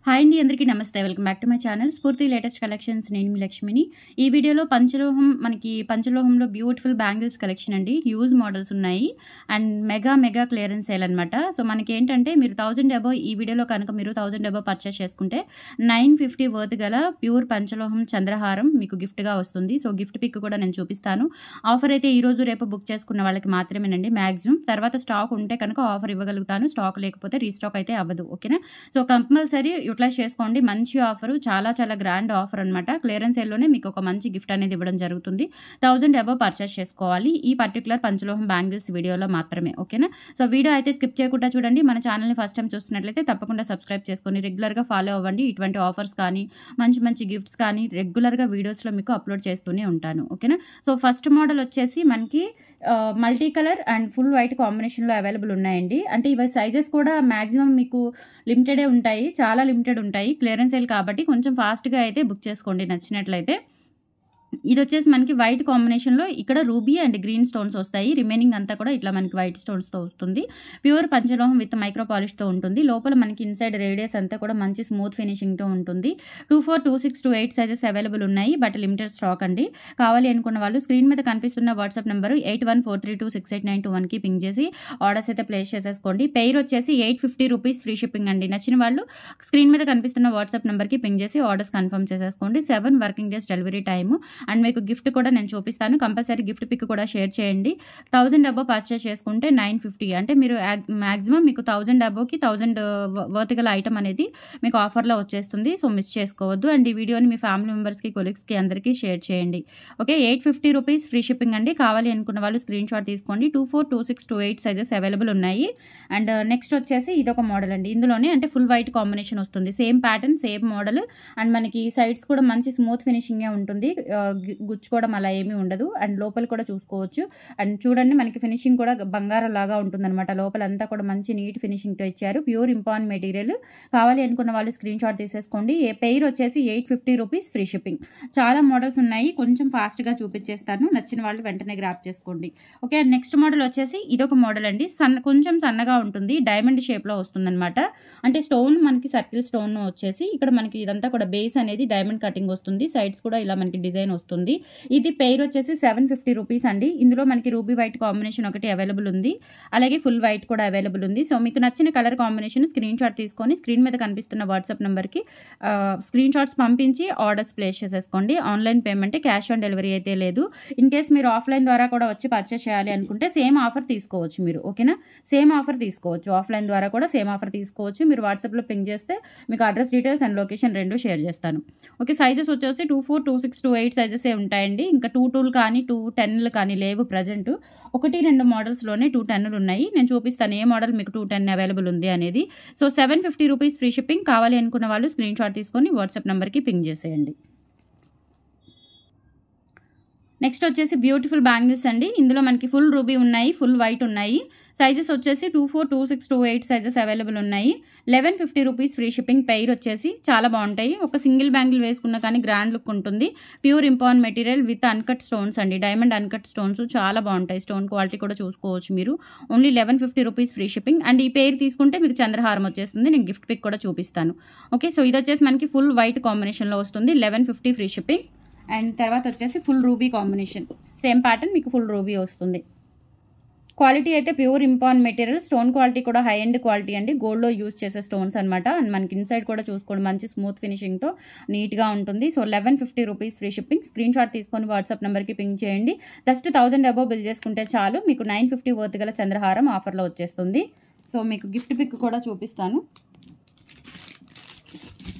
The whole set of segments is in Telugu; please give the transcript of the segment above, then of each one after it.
హాయ్ అండి, అందరికీ నమస్తే. Welcome back to my channel స్ఫూర్తి లేటెస్ట్ కలెక్షన్స్. నేను మీ లక్ష్మిని. ఈ వీడియోలో పంచలోహంలో బ్యూటిఫుల్ బ్యాంగిల్స్ కలెక్షన్ అండి. హ్యూజ్ మోడల్స్ ఉన్నాయి అండ్ మెగా క్లియరెన్స్ సేల్ అనమాట. సో మనకి ఏంటంటే మీరు 1000 అబోవ్ ఈ వీడియోలో కనుక మీరు 1000 అబోవ్ పర్చేస్ చేసుకుంటే 950 వర్త్ గల ప్యూర్ పంచలోహం చంద్రహారం మీకు గిఫ్ట్గా వస్తుంది. సో గిఫ్ట్ పిక్ కూడా నేను చూపిస్తాను. ఆఫర్ అయితే ఈ రోజు రేపు బుక్ చేసుకున్న వాళ్ళకి మాత్రమేనండి మ్యాక్సిమం. తర్వాత స్టాక్ ఉంటే కనుక ఆఫర్ ఇవ్వగలుగుతాను, స్టాక్ లేకపోతే రీస్టాక్ అయితే అవ్వదు. ఓకేనా? సో కంపల్సరీ యూటిలైజ్ చేసుకోండి. మంచి ఆఫర్, చాలా గ్రాండ్ ఆఫర్ అనమాట. క్లియరెన్స్ సేల్లోనే మీకు ఒక మంచి గిఫ్ట్ అనేది ఇవ్వడం జరుగుతుంది. 1000 అబోవ్ పర్చేస్ చేసుకోవాలి ఈ పర్టికులర్ పంచలోహం బ్యాంగిల్స్ వీడియోలో మాత్రమే. ఓకేనా? సో వీడియో అయితే స్కిప్ చేయకుండా చూడండి. మన ఛానల్ని ఫస్ట్ టైం చూస్తున్నట్లయితే తప్పకుండా సబ్స్క్రైబ్ చేసుకొని రెగ్యులర్గా ఫాలో అవ్వండి. ఇటువంటి ఆఫర్స్ కానీ మంచి గిఫ్ట్స్ కానీ రెగ్యులర్గా వీడియోస్లో మీకు అప్లోడ్ చేస్తూనే ఉంటాను. ఓకేనా? సో ఫస్ట్ మోడల్ వచ్చేసి మనకి multi colour and full white కాంబినేషన్లో అవైలబుల్ ఉన్నాయండి. అంటే ఇవి సైజెస్ కూడా మ్యాక్సిమం మీకు లిమిటెడే ఉంటాయి, చాలా లిమిటెడ్ ఉంటాయి. క్లియరెన్స్ సేల్ కాబట్టి కొంచెం ఫాస్ట్గా అయితే బుక్ చేసుకోండి నచ్చినట్లయితే. ఇది వచ్చేసి మనకి వైట్ కాంబినేషన్లో ఇక్కడ రూబీ అండ్ గ్రీన్ స్టోన్స్ వస్తాయి. రిమైనింగ్ అంతా కూడా ఇట్లా మనకి వైట్ స్టోన్స్తో వస్తుంది. ప్యూర్ పంచలోహం విత్ మైక్రో పాలిష్తో ఉంటుంది. లోపల మనకి ఇన్సైడ్ రేడియస్ అంతా కూడా మంచి స్మూత్ ఫినిషింగ్తో ఉంటుంది. 24, 26, 28 సైజెస్ అవైలబుల్ ఉన్నాయి, బట్ లిమిటెడ్ స్టాక్ అండి. కావాలి అనుకున్న వాళ్ళు స్క్రీన్ మీద కనిపిస్తున్న వాట్సాప్ నెంబర్ 8143268921కి పింగ్ చేసి ఆర్డర్స్ అయితే ప్లేస్ చేసేసుకోండి. పెయిర్ వచ్చేసి 850 రూపీస్ ఫ్రీ షిప్పింగ్ అండి. నచ్చిన వాళ్ళు స్క్రీన్ మీద కనిపిస్తున్న వాట్సాప్ నెంబర్కి పింగ్ చేసి ఆర్డర్స్ కన్ఫర్మ్ చేసేసుకోండి. 7 working days delivery time. And మీకు గిఫ్ట్ కూడా నేను చూపిస్తాను. కంపల్సరీ గిఫ్ట్ పిక్ కూడా షేర్ చేయండి. 1000 అబోవ్ పర్చేస్ చేసుకుంటే 950, అంటే మీరు మ్యాక్సిమం మీకు 1000 అబోవ్కి 1000 వర్త్ గల ఐటమ్ అనేది మీకు ఆఫర్లో వచ్చేస్తుంది. సో మిస్ చేసుకోవద్దు. అండ్ ఈ వీడియోని మీ ఫ్యామిలీ మెంబర్స్కి, కొలీగ్స్కి అందరికీ షేర్ చేయండి. ఓకే, 850 రూపీస్ ఫ్రీ షిప్పింగ్ అండి. కావాలి అనుకున్న వాళ్ళు స్క్రీన్ షాట్ తీసుకోండి. 24, 26, 28 సైజెస్ అవైలబుల్ ఉన్నాయి. అండ్ నెక్స్ట్ వచ్చేసి ఇదొక మోడల్ అండి. ఇందులోనే అంటే ఫుల్ వైట్ కాంబినేషన్ వస్తుంది. Same pattern, same model. And మనకి సైడ్స్ కూడా మంచి స్మూత్ ఫినిషింగే ఉంటుంది, గుచ్చుకోవడం అలా ఏమీ ఉండదు. అండ్ లోపల కూడా చూసుకోవచ్చు. అండ్ చూడండి మనకి ఫినిషింగ్ కూడా బంగారం లాగా ఉంటుందన్నమాట. లోపల అంతా కూడా మంచి నీట్ ఫినిషింగ్తో ఇచ్చారు. Pure impon material. కావాలి అనుకున్న వాళ్ళు స్క్రీన్ షాట్ తీసేసుకోండి. పెయిర్ వచ్చేసి 850 రూపీస్ ఫ్రీ షిప్పింగ్. చాలా మోడల్స్ ఉన్నాయి, కొంచెం ఫాస్ట్గా చూపించేస్తాను. నచ్చిన వాళ్ళు వెంటనే గ్రాప్ చేసుకోండి. ఓకే, అండ్ నెక్స్ట్ మోడల్ వచ్చేసి ఇదొక మోడల్ అండి. కొంచెం సన్నగా ఉంటుంది, డైమండ్ షేప్లో వస్తుందన్నమాట. అంటే స్టోన్ మనకి సర్కిల్ స్టోన్ వచ్చేసి ఇక్కడ మనకి ఇదంతా కూడా బేస్ అనేది డైమండ్ కటింగ్ వస్తుంది. సైడ్స్ కూడా ఇలా మనకి డిజైన్ వస్తుంది. ఇది పెయిర్ వచ్చేసి 750 రూపీస్ అండి. ఇందులో మనకి రూబీ వైట్ కాంబినేషన్ ఒకటి అవైలబుల్ ఉంది, అలాగే ఫుల్ వైట్ కూడా అవైలబుల్ ఉంది. సో మీకు నచ్చిన కలర్ కాంబినేషన్ స్క్రీన్ షాట్ తీసుకొని స్క్రీన్ మీద కనిపిస్తున్న వాట్సాప్ నెంబర్కి స్క్రీన్ షాట్స్ పంపించి ఆర్డర్స్ ప్లేస్ చేసేసుకోండి. Online payment, cash on delivery అయితే లేదు. ఇన్ కేస్ మీరు ఆఫ్లైన్ ద్వారా కూడా వచ్చి పర్చేస్ చేయాలి అనుకుంటే సేమ్ ఆఫర్ తీసుకోవచ్చు మీరు. ఓకేనా? సేమ్ ఆఫర్ తీసుకోవచ్చు. ఆఫ్లైన్ ద్వారా కూడా సేమ్ ఆఫర్ తీసుకోవచ్చు. మీరు వాట్సాప్లో పింగ్ చేస్తే మీకు అడ్రస్ డీటెయిల్స్ అండ్ లొకేషన్ రెండు షేర్ చేస్తాను. ఓకే, సైజెస్ వచ్చేసి 24, 26, 28 సైజెసే ఉంటాయండి. ఇంకా 2 కానీ 210 కానీ లేవు ప్రజెంట్. 1-2 మోడల్స్లోనే 210 ఉన్నాయి. నేను చూపిస్తాను ఏ మోడల్ మీకు 210 అవైలబుల్ ఉంది అనేది. So 750 rupees free shipping. కావాలి అనుకున్న వాళ్ళు స్క్రీన్ షాట్ తీసుకొని వాట్సాప్ నెంబర్కి పింగ్ చేసేయండి. నెక్స్ట్ వచ్చేసి బ్యూటిఫుల్ బ్యాంగిల్స్ అండి. ఇందులో మనకి ఫుల్ రూబీ ఉన్నాయి, ఫుల్ వైట్ ఉన్నాయి. సైజెస్ వచ్చేసి 24, 26, 28 సైజెస్ అవైలబుల్ ఉన్నాయి. 1150 రూపీస్ ఫ్రీ షిప్పింగ్. పెయిర్ వచ్చేసి చాలా బాగుంటాయి. ఒక సింగిల్ బ్యాంగిల్ వేసుకున్నా కానీ గ్రాండ్ లుక్ ఉంటుంది. Pure impon material with uncut stones అండి. డైమండ్ అన్కట్ స్టోన్స్ చాలా బాగుంటాయి. స్టోన్ క్వాలిటీ కూడా చూసుకోవచ్చు మీరు. Only 1150 rupees free shipping. And ఈ పెయిర్ తీసుకుంటే మీకు చంద్రహారం వచ్చేస్తుంది. నేను గిఫ్ట్ పిక్ కూడా చూపిస్తాను. ఓకే, సో ఇది వచ్చేసి మనకి ఫుల్ వైట్ కాంబినేషన్లో వస్తుంది. 1150 ఫ్రీ షిప్పింగ్. అండ్ తర్వాత వచ్చేసి full ruby combination, same pattern, మీకు ఫుల్ రూబీ వస్తుంది. క్వాలిటీ అయితే pure impon material. Stone quality కూడా హై ఎండ్ క్వాలిటీ అండి. గోల్డ్లో యూజ్ చేసే స్టోన్స్ అనమాట. అండ్ మనకి ఇన్సైడ్ కూడా చూసుకోండి మంచి స్మూత్ ఫినిషింగ్తో నీట్గా ఉంటుంది. So 1150 rupees free shipping. Screen shot తీసుకొని వాట్సాప్ నెంబర్కి పింగ్ చేయండి. జస్ట్ 1000 అబోవ్ బిల్ చేసుకుంటే చాలు, మీకు 950 వర్త్ గల చంద్రహారం ఆఫర్లో వచ్చేస్తుంది. సో మీకు గిఫ్ట్ పిక్ కూడా చూపిస్తాను.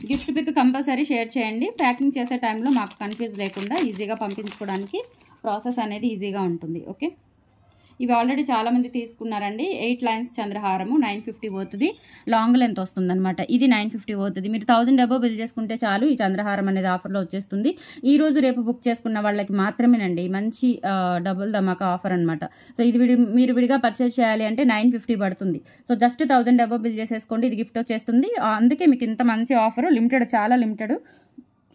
గిఫ్ట్ పిక్ కంపల్సరీ షేర్ చేయండి. ప్యాకింగ్ చేసే టైంలో మాకు కన్ఫ్యూజ్ లేకుండా ఈజీగా పంపించుకోవడానికి ప్రాసెస్ అనేది ఈజీగా ఉంటుంది. ఓకే, ఇవి ఆల్రెడీ చాలామంది తీసుకున్నారండి. 8 లైన్స్ చంద్రహారము 950 వర్త్ది. లాంగ్ లెంత్ వస్తుందన్నమాట. ఇది 950 వర్త్ది. మీరు 1000 అబోవ్ బిల్ చేసుకుంటే చాలు, ఈ చంద్రహారం అనేది ఆఫర్లో వచ్చేస్తుంది. ఈ రోజు రేపు బుక్ చేసుకున్న వాళ్ళకి మాత్రమేనండి మంచి డబుల్ ధమాకా ఆఫర్ అనమాట. సో ఇది మీరు విడిగా పర్చేస్ చేయాలి అంటే 950 పడుతుంది. సో జస్ట్ 1000 అబోవ్ బిల్ చేసేసుకోండి, ఇది గిఫ్ట్ వచ్చేస్తుంది. అందుకే మీకు ఇంత మంచి ఆఫర్. లిమిటెడ్, చాలా లిమిటెడ్.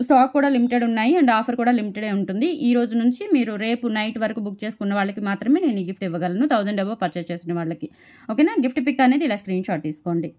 స్టాక్ కూడా లిమిటెడ్ ఉన్నాయి అండ్ ఆఫర్ కూడా లిమిటెడే ఉంటుంది. ఈ రోజు నుంచి మీరు రేపు నైట్ వరకు బుక్ చేసుకున్న వాళ్ళకి మాత్రమే నేను ఈ గిఫ్ట్ ఇవ్వగలను, 1000 అబోవ్ పర్చేస్ చేసిన వాళ్ళకి. ఓకేనా? గిఫ్ట్ పిక్ అనేది ఇలా స్క్రీన్ షాట్ తీసుకోండి.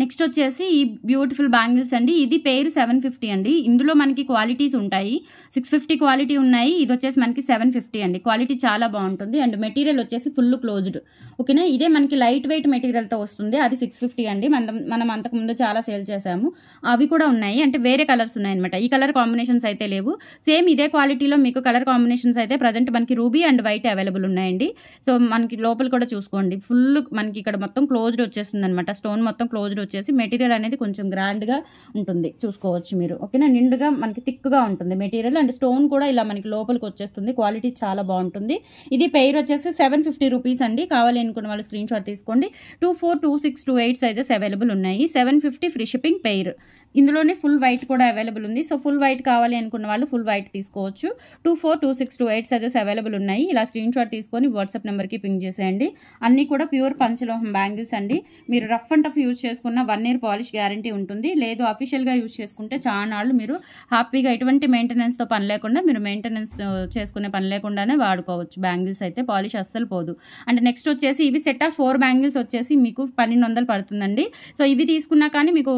నెక్స్ట్ వచ్చేసి ఈ బ్యూటిఫుల్ బ్యాంగిల్స్ అండి. ఇది పేరు 750 అండి. ఇందులో మనకి క్వాలిటీస్ ఉంటాయి. 650 క్వాలిటీ ఉన్నాయి. ఇది వచ్చేసి మనకి 750 అండి. క్వాలిటీ చాలా బాగుంటుంది. అండ్ మెటీరియల్ వచ్చేసి ఫుల్ క్లోజ్డ్. ఓకేనా. ఇదే మనకి లైట్ వెయిట్ మెటీరియల్తో వస్తుంది. అది 650 అండి. మనం అంతకుముందు చాలా సేల్ చేసాము. అవి కూడా ఉన్నాయి. అంటే వేరే కలర్స్ ఉన్నాయన్నమాట. ఈ కలర్ కాంబినేషన్స్ అయితే లేవు. సేమ్ ఇదే క్వాలిటీలో మీకు కలర్ కాంబినేషన్స్ అయితే ప్రజెంట్ మనకి రూబీ అండ్ వైట్ అవైలబుల్ ఉన్నాయండి. సో మనకి లోపల కూడా చూసుకోండి. ఫుల్ మనకి ఇక్కడ మొత్తం క్లోజ్డ్ వచ్చేస్తుంది అనమాట. స్టోన్ మొత్తం క్లోజ్డ్ వచ్చేసి మెటీరియల్ అనేది కొంచెం గ్రాండ్గా ఉంటుంది. చూసుకోవచ్చు మీరు. ఓకేనా. నిండుగా మనకి థిక్గా ఉంటుంది మెటీరియల్. అండ్ స్టోన్ కూడా ఇలా మనకి లోపలికి వచ్చేస్తుంది. క్వాలిటీ చాలా బాగుంటుంది. ఇది పెయిర్ వచ్చేసి 750 రూపీస్ అండి. కావాలి అనుకున్న వాళ్ళు స్క్రీన్ షాట్ తీసుకోండి. 24, 26, 28 సైజెస్ అవైలబుల్ ఉన్నాయి. 750 ఫ్రీ షిప్పింగ్ పెయిర్. ఇందులోనే ఫుల్ వైట్ కూడా అవైలబుల్ ఉంది. సో ఫుల్ వైట్ కావాలి అనుకున్న వాళ్ళు ఫుల్ వైట్ తీసుకోవచ్చు. 24, 26, 28 సైజెస్ అవైలబుల్ ఉన్నాయి. ఇలా స్క్రీన్ షాట్ తీసుకొని వాట్సాప్ నెంబర్కి పింక్ చేసేయండి. అన్నీ కూడా ప్యూర్ పంచలోహం బ్యాంగిల్స్ అండి. మీరు రఫ్ అండ్ టఫ్ యూజ్ చేసుకున్న 1 year పాలిష్ గ్యారంటీ ఉంటుంది. లేదు అఫీషియల్గా యూజ్ చేసుకుంటే చాలా నాళ్ళు మీరు హ్యాపీగా ఎటువంటి మెయింటెనెన్స్తో పని లేకుండా మీరు మెయింటెనెన్స్ చేసుకునే పని లేకుండానే వాడుకోవచ్చు. బ్యాంగిల్స్ అయితే పాలిష్ అస్సలు పోదు. అండ్ నెక్స్ట్ వచ్చేసి ఇవి సెట్ ఆఫ్ 4 బ్యాంగిల్స్ వచ్చేసి మీకు 1200 పడుతుందండి. సో ఇవి తీసుకున్నా కానీ మీకు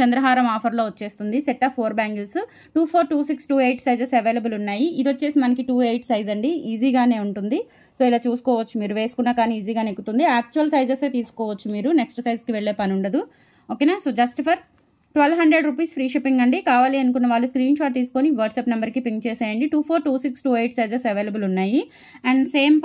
చంద్రహారం ఆఫర్లో వచ్చేస్తుంది. Set of 4 bangles 24, 26, 28 sizes available ఉన్నాయి. ఇది వచ్చేసి మనకి 28 సైజ్ అండి. ఈజీగానే ఉంటుంది. సో ఇలా చూసుకోవచ్చు. మీరు వేసుకున్నా కానీ ఈజీగానే ఎక్కుతుంది. యాక్చువల్ సైజెస్ తీసుకోవచ్చు మీరు. నెక్స్ట్ సైజ్కి వెళ్ళే పని ఉండదు. ఓకేనా. So just for 1200 rupees free shipping అండి. కావాలి అనుకున్న వాళ్ళు స్క్రీన్ షాట్ తీసుకొని వాట్సాప్ నెంబర్కి పింక్ చేసేయండి. 24, 26, 28 సైజెస్ అవైలబుల్ ఉన్నాయి. అండ్ సేమ్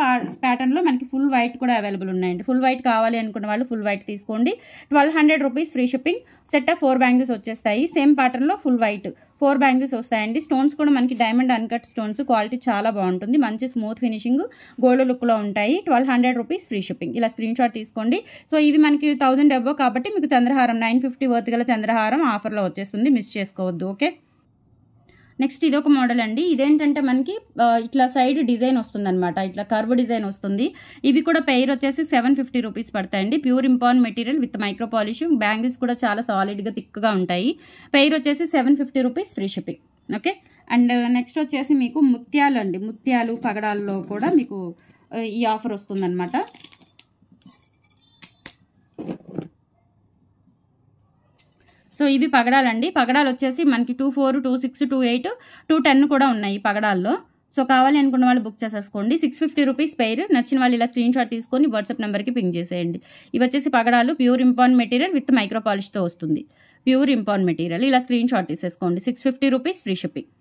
ప్యాటర్న్లో మనకి ఫుల్ వైట్ కూడా అవైలబుల్ ఉన్నాయండి. ఫుల్ వైట్ కావాలి అనుకున్న వాళ్ళు ఫుల్ వైట్ తీసుకోండి. 1200 rupees free shipping. Set of 4 bangles వచ్చేస్తాయి. సేమ్ ప్యాటర్న్లో ఫుల్ వైట్ 4 బ్యాంగిల్స్ వస్తాయండి. స్టోన్స్ కూడా మనకి డైమండ్ అన్కట్ స్టోన్స్. క్వాలిటీ చాలా బాగుంటుంది. మంచి స్మూత్ ఫినిషింగ్ గోల్డ్ లుక్లో ఉంటాయి. 1200 రూపీస్ ఫ్రీ షిప్పింగ్. ఇలా స్క్రీన్ షాట్ తీసుకోండి. సో ఇవి మనకి 1000 అబోవ్ కాబట్టి మీకు చంద్రహారం 950 వర్త్ గల చంద్రహారం ఆఫర్లో వచ్చేస్తుంది. మిస్ చేసుకోవద్దు. ఓకే. నెక్స్ట్ ఇదొక మోడల్ అండి. ఇదేంటంటే మనకి ఇట్లా సైడ్ డిజైన్ వస్తుంది అనమాట. ఇట్లా కర్వ్ డిజైన్ వస్తుంది. ఇవి కూడా పెయిర్ వచ్చేసి 750 రూపీస్ పడతాయండి. Pure impon material with micro polish. Bangles కూడా చాలా సాలిడ్గా థిక్గా ఉంటాయి. పెయిర్ వచ్చేసి 750 rupees free shipping. Okay. And next వచ్చేసి మీకు ముత్యాలు అండి. ముత్యాలు పగడాల్లో కూడా మీకు ఈ ఆఫర్ వస్తుందన్నమాట. సో ఇవి పగడాలండి. పగడాలు వచ్చేసి మనకి 24, 26, 28, 210 కూడా ఉన్నాయి పగడాల్లో. సో కావాలి అనుకున్న వాళ్ళు బుక్ చేసేసుకోండి. 650 రూపీస్ పెయిర్. నచ్చిన వాళ్ళు ఇలా స్క్రీన్ షాట్ తీసుకొని వాట్సాప్ నెంబర్కి పింక్ చేసేయండి. ఇవి వచ్చేసి పగడాలు pure impon material with micro పాలిష్తో వస్తుంది. Pure impon material. ఇలా స్క్రీన్ షాట్ తీసేసుకోండి. 650 రూపీస్ ఫ్రీ షిప్పింగ్.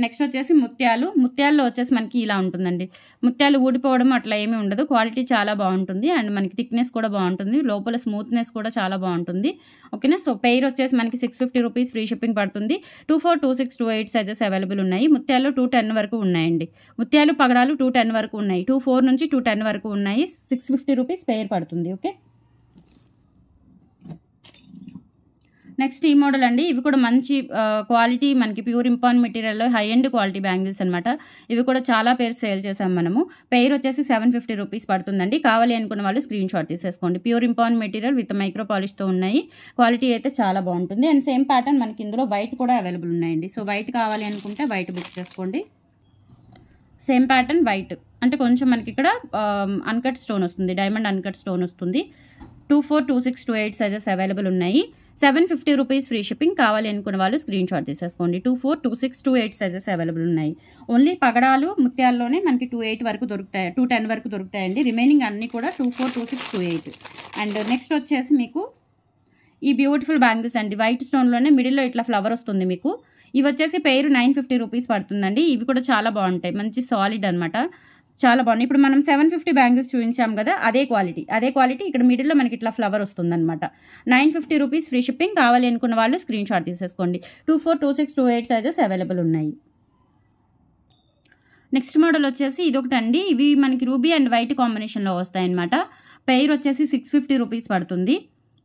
నెక్స్ట్ వచ్చేసి ముత్యాలు. ముత్యాల్లో వచ్చేసి మనకి ఇలా ఉంటుందండి. ముత్యాలు ఊడిపోవడం అట్లా ఏమీ ఉండదు. క్వాలిటీ చాలా బాగుంటుంది. అండ్ మనకి థిక్నెస్ కూడా బాగుంటుంది. లోపల స్మూత్నెస్ కూడా చాలా బాగుంటుంది. ఓకేనా. సో పెయిర్ వచ్చేసి మనకి 650 రూపీస్ ఫ్రీ షిప్పింగ్ పడుతుంది. 24, 26, 28 సైజెస్ అవైలబుల్ ఉన్నాయి. ముత్యాలు 210 వరకు ఉన్నాయండి. ముత్యాలు పగడాలు 210 వరకు ఉన్నాయి. 24 నుంచి 210 వరకు ఉన్నాయి. 650 రూపీస్ పెయిర్ పడుతుంది. ఓకే. నెక్స్ట్ ఈ మోడల్ అండి. ఇవి కూడా మంచి క్వాలిటీ మనకి ప్యూర్ ఇంపాన్ మెటీరియల్లో హై ఎండ్ క్వాలిటీ బ్యాంగిల్స్ అనమాట. ఇవి కూడా చాలా పేరు సేల్ చేసాం మనము. పెయిర్ వచ్చేసి 750 రూపీస్ పడుతుందండి. కావాలి అనుకున్న వాళ్ళు స్క్రీన్ షాట్ తీసేసుకోండి. Pure impon material with micro పాలిష్తో ఉన్నాయి. క్వాలిటీ అయితే చాలా బాగుంటుంది. అండ్ సేమ్ ప్యాటర్న్ మనకి ఇందులో వైట్ కూడా అవైలబుల్ ఉన్నాయండి. సో వైట్ కావాలి అనుకుంటే వైట్ బుక్ చేసుకోండి. సేమ్ ప్యాటర్న్ వైట్ అంటే కొంచెం మనకి ఇక్కడ అన్కట్ స్టోన్ వస్తుంది. డైమండ్ అన్కట్ స్టోన్ వస్తుంది. 24, 26, 28 సైజెస్ అవైలబుల్ ఉన్నాయి. 750 రూపీస్ ఫ్రీ షిప్పింగ్. కావాలి అనుకున్న వాళ్ళు స్క్రీన్ షాట్ తీసేసుకోండి. 24, 26, 28 సైజెస్ అవైలబుల్ ఉన్నాయి. ఓన్లీ పగడాలు ముత్యాల్లోనే మనకి 28 వరకు దొరుకుతాయి. 210 వరకు దొరుకుతాయండి. రిమైనింగ్ అన్నీ కూడా 24, 26, 28. అండ్ నెక్స్ట్ వచ్చేసి మీకు ఈ బ్యూటిఫుల్ బ్యాంగిల్స్ అండి. వైట్ స్టోన్లోనే మిడిల్లో ఇట్లా ఫ్లవర్ వస్తుంది మీకు. ఇవి వచ్చేసి పెయిర్ 950 రూపీస్ పడుతుందండి. ఇవి కూడా చాలా బాగుంటాయి. మంచి సాలిడ్ అనమాట. చాలా బాగుంది. ఇప్పుడు మనం 750 బ్యాంగిల్స్ చూపించాం కదా, అదే క్వాలిటీ ఇక్కడ మిడిల్లో మనకి ఇట్లా ఫ్లవర్ వస్తుందన్నమాట. 950 రూపీస్ ఫ్రీ షిప్పింగ్. కావాలి అనుకున్న వాళ్ళు స్క్రీన్ షాట్ తీసేసుకోండి. 24, 26, 28 సైజెస్ అవైలబుల్ ఉన్నాయి. నెక్స్ట్ మోడల్ వచ్చేసి ఇదొకటి అండి. ఇవి మనకి రూబీ అండ్ వైట్ కాంబినేషన్లో వస్తాయన్నమాట. పెయిర్ వచ్చేసి 650 రూపీస్ పడుతుంది.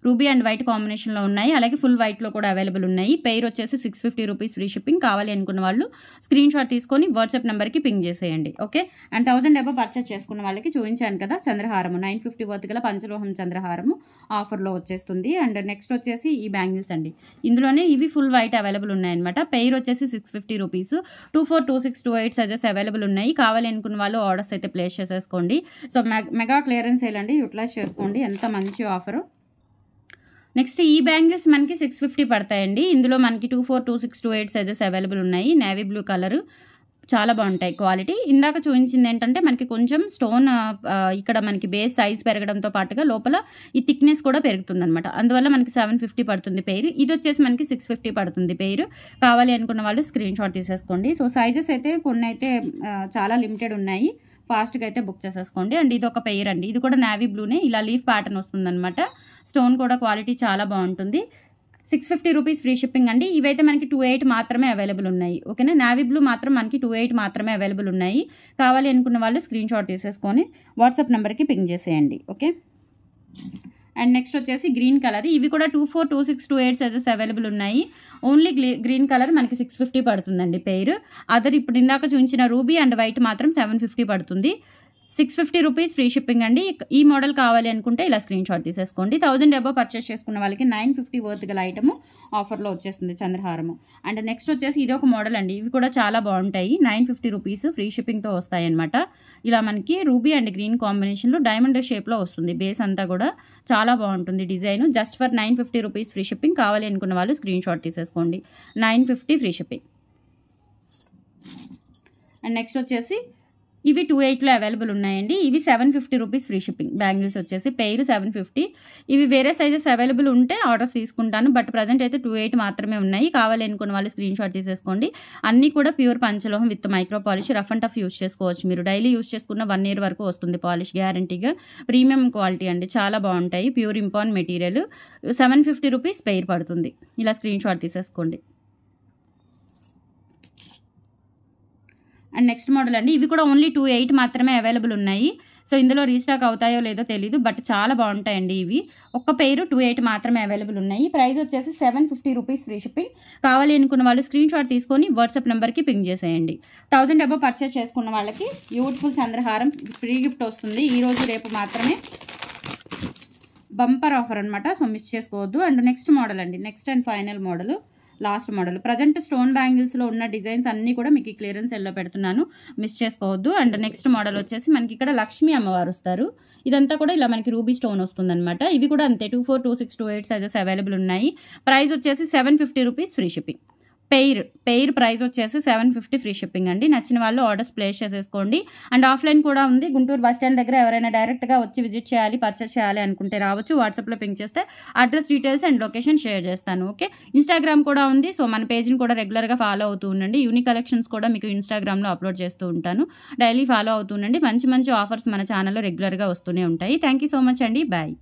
రూబీ అండ్ వైట్ కాంబినేషన్లో ఉన్నాయి. అలాగే ఫుల్ వైట్లో కూడా అవైలబుల్ ఉన్నాయి. పెయిర్ వచ్చేసి 650 రూపీస్ ఫ్రీ షిప్పింగ్. కావాలి అనుకున్న వాళ్ళు స్క్రీన్ షాట్ తీసుకొని వాట్సాప్ నెంబర్కి పింక్ చేసేయండి. ఓకే. అండ్ 1000 అబోవ్ పర్చేస్ చేసుకున్న వాళ్ళకి చూపించాను కదా చంద్రహారము 950 వర్త్ గల పంచలోహం చంద్రహారము ఆఫర్లో వచ్చేస్తుంది. అండ్ నెక్స్ట్ వచ్చేసి ఈ బ్యాంగిల్స్ అండి. ఇందులోనే ఇవి ఫుల్ వైట్ అవైలబుల్ ఉన్నాయన్నమాట. పెయిర్ వచ్చేసి 650 రూపీస్. 24, 26, 28 సైజెస్ అవైలబుల్ ఉన్నాయి. కావాలి అనుకున్న వాళ్ళు ఆర్డర్స్ అయితే ప్లేస్ చేసేసుకోండి. సో మెగా క్లియరెన్స్ సేల్ అండి. యూటిలైజ్ చేసుకోండి. ఎంత మంచి ఆఫరు. నెక్స్ట్ ఈ బ్యాంగిల్స్ మనకి 650 పడతాయండి. ఇందులో మనకి 24, 26, 28 సైజెస్ అవైలబుల్ ఉన్నాయి. నేవీ బ్లూ కలరు చాలా బాగుంటాయి క్వాలిటీ. ఇందాక చూపించింది ఏంటంటే మనకి కొంచెం స్టోన్ ఇక్కడ మనకి బేస్ సైజ్ పెరగడంతో పాటుగా లోపల ఈ థిక్నెస్ కూడా పెరుగుతుందనమాట. అందువల్ల మనకి 750 పడుతుంది పెయిర్. ఇది వచ్చేసి మనకి 650 పడుతుంది పెయిర్. కావాలి అనుకున్న వాళ్ళు స్క్రీన్ షాట్ తీసేసుకోండి. సో సైజెస్ అయితే కొన్ని అయితే చాలా లిమిటెడ్ ఉన్నాయి. ఫాస్ట్గా అయితే బుక్ చేసేసుకోండి. అండ్ ఇది ఒక పెయిర్ అండి. ఇది కూడా నేవీ బ్లూనే, ఇలా లీఫ్ ప్యాటర్న్ వస్తుందన్నమాట. స్టోన్ కూడా క్వాలిటీ చాలా బాగుంటుంది. 650 రూపీస్ ఫ్రీ షిప్పింగ్ అండి. ఇవైతే మనకి 28 మాత్రమే అవైలబుల్ ఉన్నాయి. ఓకేనా, నేవీ బ్లూ మాత్రం మనకి 28 మాత్రమే అవైలబుల్ ఉన్నాయి. కావాలి అనుకున్న వాళ్ళు స్క్రీన్ షాట్ తీసేసుకొని వాట్సాప్ నెంబర్కి పింగ్ చేసేయండి. ఓకే, అండ్ నెక్స్ట్ వచ్చేసి గ్రీన్ కలర్. ఇవి కూడా 24, 26, 28 సైజెస్ అవైలబుల్ ఉన్నాయి. ఓన్లీ గ్రీన్ కలర్ మనకి 650 పడుతుందండి పెయిర్. అదర్ ఇప్పుడు ఇందాక చూపించిన రూబీ అండ్ వైట్ మాత్రం 750 పడుతుంది. 650 రూపీస్ ఫ్రీ షిప్పింగ్ అండి. ఈ మోడల్ కావాలి అనుకుంటే ఇలా స్క్రీన్ షాట్ తీసేసుకోండి. 1000 అబోవ్ పర్చేస్ చేసుకున్న వాళ్ళకి 950 వర్త్ గల ఐటమ్ ఆఫర్లో వచ్చేస్తుంది చంద్రహారము. అండ్ నెక్స్ట్ వచ్చేసి ఇది ఒక మోడల్ అండి. ఇవి కూడా చాలా బాగుంటాయి. 950 రూపీస్ ఫ్రీ షిప్పింగ్తో వస్తాయి అనమాట. ఇలా మనకి రూబీ అండ్ గ్రీన్ కాంబినేషన్లో డైమండ్ షేప్లో వస్తుంది. బేస్ అంతా కూడా చాలా బాగుంటుంది design. Just for 950 rupees free shipping. కావాలి అనుకున్న వాళ్ళు స్క్రీన్ షాట్ తీసేసుకోండి. 950 ఫ్రీ షిప్పింగ్. అండ్ నెక్స్ట్ వచ్చేసి ఇవి 28లో అవైలబుల్ ఉన్నాయండి. ఇవి 750 రూపీస్ ఫ్రీ షిప్పింగ్. బ్యాంగిల్స్ వచ్చేసి పెయిర్ 750. ఇవి వేరే సైజెస్ అవైలబుల్ ఉంటే ఆర్డర్స్ తీసుకుంటాను. బట్ ప్రజెంట్ అయితే 28 మాత్రమే ఉన్నాయి. కావాలి అనుకున్న వాళ్ళు స్క్రీన్ షాట్ తీసేసుకోండి. అన్నీ కూడా ప్యూర్ పంచలోహం with micro polish. Rough and tough use చేసుకోవచ్చు. మీరు డైలీ యూస్ చేసుకున్న 1 year వరకు వస్తుంది పాలిష్ గ్యారంటీగా. ప్రీమియం క్వాలిటీ అండి, చాలా బాగుంటాయి. Pure impon material. 750 rupees pair పడుతుంది. ఇలా స్క్రీన్ షాట్ తీసేసుకోండి. అండ్ నెక్స్ట్ మోడల్ అండి. ఇవి కూడా ఓన్లీ 28 మాత్రమే అవైలబుల్ ఉన్నాయి. సో ఇందులో రీస్టాక్ అవుతాయో లేదో తెలీదు, బట్ చాలా బాగుంటాయండి. ఇవి ఒక్క పెయిర్ 28 మాత్రమే అవైలబుల్ ఉన్నాయి. ప్రైస్ వచ్చేసి 750 రూపీస్ ఫ్రీ షిప్పింగ్. కావాలి అనుకున్న వాళ్ళు స్క్రీన్ షాట్ తీసుకొని వాట్సాప్ నెంబర్కి పింగ్ చేసేయండి. 1000 అబోవ్ పర్చేస్ చేసుకున్న వాళ్ళకి బ్యూటిఫుల్ చంద్రహారం ఫ్రీ గిఫ్ట్ వస్తుంది. ఈరోజు రేపు మాత్రమే బంపర్ ఆఫర్ అనమాట. సో మిస్ చేసుకోవద్దు. అండ్ నెక్స్ట్ మోడల్ అండి. Next and final model, last model. Present stone బ్యాంగిల్స్లో ఉన్న డిజైన్స్ అన్నీ కూడా మీకు క్లియరెన్స్ ఎల్లో పెడుతున్నాను, మిస్ చేసుకోవద్దు. అండ్ నెక్స్ట్ మోడల్ వచ్చేసి మనకి ఇక్కడ లక్ష్మీ అమ్మవారు వస్తారు. ఇదంతా కూడా ఇలా మనకి రూబీ స్టోన్ వస్తుందన్నమాట. ఇవి కూడా అంతే 24, 26, 28 సైజెస్ అవైలబుల్ ఉన్నాయి. ప్రైస్ వచ్చేసి 750 rupees free shipping. Pair price వచ్చేసి 750 ఫ్రీ షిప్పింగ్ అండి. నచ్చిన వాళ్ళు ఆర్డర్స్ ప్లేస్ చేసేసుకోండి. అండ్ ఆఫ్లైన్ కూడా ఉంది. గుంటూరు బస్ స్టాండ్ దగ్గర ఎవరైనా డైరెక్ట్గా వచ్చి విజిట్ చేయాలి, పర్చేస్ చేయాలి అనుకుంటే రావచ్చు. వాట్సాప్లో పింక్ చేస్తే address details and location share చేస్తాను. ఓకే, ఇన్స్టాగ్రామ్ కూడా ఉంది. సో మన పేజ్ని కూడా రెగ్యులర్గా ఫాలో అవుతూ ఉండండి. యూనిక్ కలెక్షన్స్ కూడా మీకు ఇన్స్టాగ్రామ్లో అప్లోడ్ చేస్తూ ఉంటాను. డైలీ ఫాలో అవుతూ ఉండండి. మంచి మంచి ఆఫర్స్ మన ఛానల్లో రెగ్యులర్గా వస్తూనే ఉంటాయి. థ్యాంక్ యూ సో మచ్ అండి. బాయ్.